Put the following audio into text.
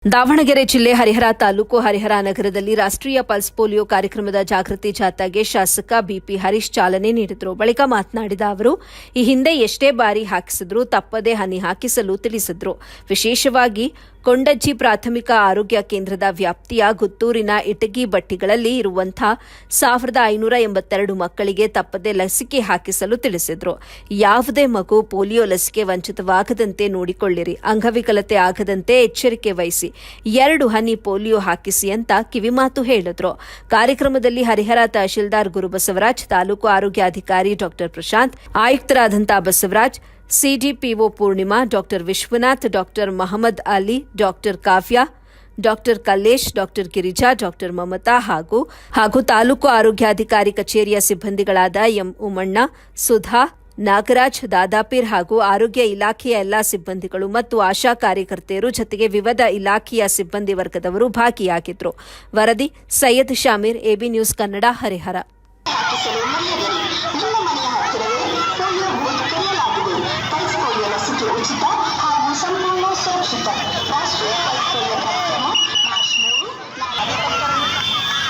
ದಾವಣಗೆರೆ ಜಿಲ್ಲೆ ಹರಿಹರ ತಾಲೂಕು ಹರಿಹರ ನಗರದಲ್ಲಿ ರಾಷ್ಟ್ರೀಯ ಪಲ್ಸ್ ಪೋಲಿಯೋ ಕಾರ್ಯಕ್ರಮದ ಜಾಗೃತಿ ಜಾಥಾಗೆ ಶಾಸಕ ಬಿಪಿ ಹರೀಶ್ ಚಾಲನೆ ನೀಡಿದರು. ಬಳಿಕ ಮಾತನಾಡಿದ ಅವರು, ಈ ಹಿಂದೆ ಎಷ್ಟೇ ಬಾರಿ ಹಾಕಿಸಿದ್ರೂ ತಪ್ಪದೇ ಹನಿ ಹಾಕಿಸಲು ತಿಳಿಸಿದರು. ವಿಶೇಷವಾಗಿ ಕೊಂಡಜ್ಜಿ ಪ್ರಾಥಮಿಕ ಆರೋಗ್ಯ ಕೇಂದ್ರದ ವ್ಯಾಪ್ತಿಯ ಗುತ್ತೂರಿನ ಇಟಗಿ ಬಟ್ಟಿಗಳಲ್ಲಿ ಇರುವಂತಹ 1582 ಮಕ್ಕಳಿಗೆ ತಪ್ಪದೇ ಲಸಿಕೆ ಹಾಕಿಸಲು ತಿಳಿಸಿದರು. ಯಾವುದೇ ಮಗು ಪೋಲಿಯೋ ಲಸಿಕೆ ವಂಚಿತವಾಗದಂತೆ ನೋಡಿಕೊಳ್ಳಿರಿ, ಅಂಗವಿಕಲತೆ ಆಗದಂತೆ ಎಚ್ಚರಿಕೆ ವಹಿಸಿ, 2 ಹನಿ ಪೋಲಿಯೋ ಹಾಕಿಸಿ ಅಂತ ಕಿವಿಮಾತು ಹೇಳಿದ್ರು. ಕಾರ್ಯಕ್ರಮದಲ್ಲಿ ಹರಿಹರ ತಹಶೀಲ್ದಾರ್ ಗುರುಬಸವರಾಜ್, ತಾಲೂಕು ಆರೋಗ್ಯಾಧಿಕಾರಿ ಡಾ ಪ್ರಶಾಂತ್, ಆಯುಕ್ತರಾದಂತಹ ಬಸವರಾಜ್, ಸಿಡಿಪಿಒ ಪೂರ್ಣಿಮಾ, ಡಾ ವಿಶ್ವನಾಥ್, ಡಾ ಮಹಮ್ಮದ್ ಅಲಿ, ಡಾ ಕಾವ್ಯ, ಡಾ ಕಲ್ಲೇಶ್, ಡಾ ಗಿರಿಜಾ, ಡಾ ಮಮತಾ ಹಾಗೂ ತಾಲೂಕು ಆರೋಗ್ಯಾಧಿಕಾರಿ ಕಚೇರಿಯ ಸಿಬ್ಬಂದಿಗಳಾದ ಎಂ ಉಮಣ್ಣ, ಸುಧಾ, ನಾಗರಾಜ್, ದಾದಾಪೀರ್ ಹಾಗೂ ಆರೋಗ್ಯ ಇಲಾಖೆಯ ಎಲ್ಲಾ ಸಿಬ್ಬಂದಿಗಳು ಮತ್ತು ಆಶಾ ಕಾರ್ಯಕರ್ತೆಯರು ಜೊತೆಗೆ ವಿವಿಧ ಇಲಾಖೆಯ ಸಿಬ್ಬಂದಿ ವರ್ಗದವರು ಭಾಗಿಯಾಗಿದ್ದರು. ವರದಿ ಸೈಯದ್ ಶಾಮೀರ್, ಎಬಿ ನ್ಯೂಸ್ ಕನ್ನಡ, ಹರಿಹರ. ಉಚಿತ ಹಾಗೂ ಸಂಪೂರ್ಣ ಸುರಕ್ಷಿತ ರಾಷ್ಟ್ರೀಯ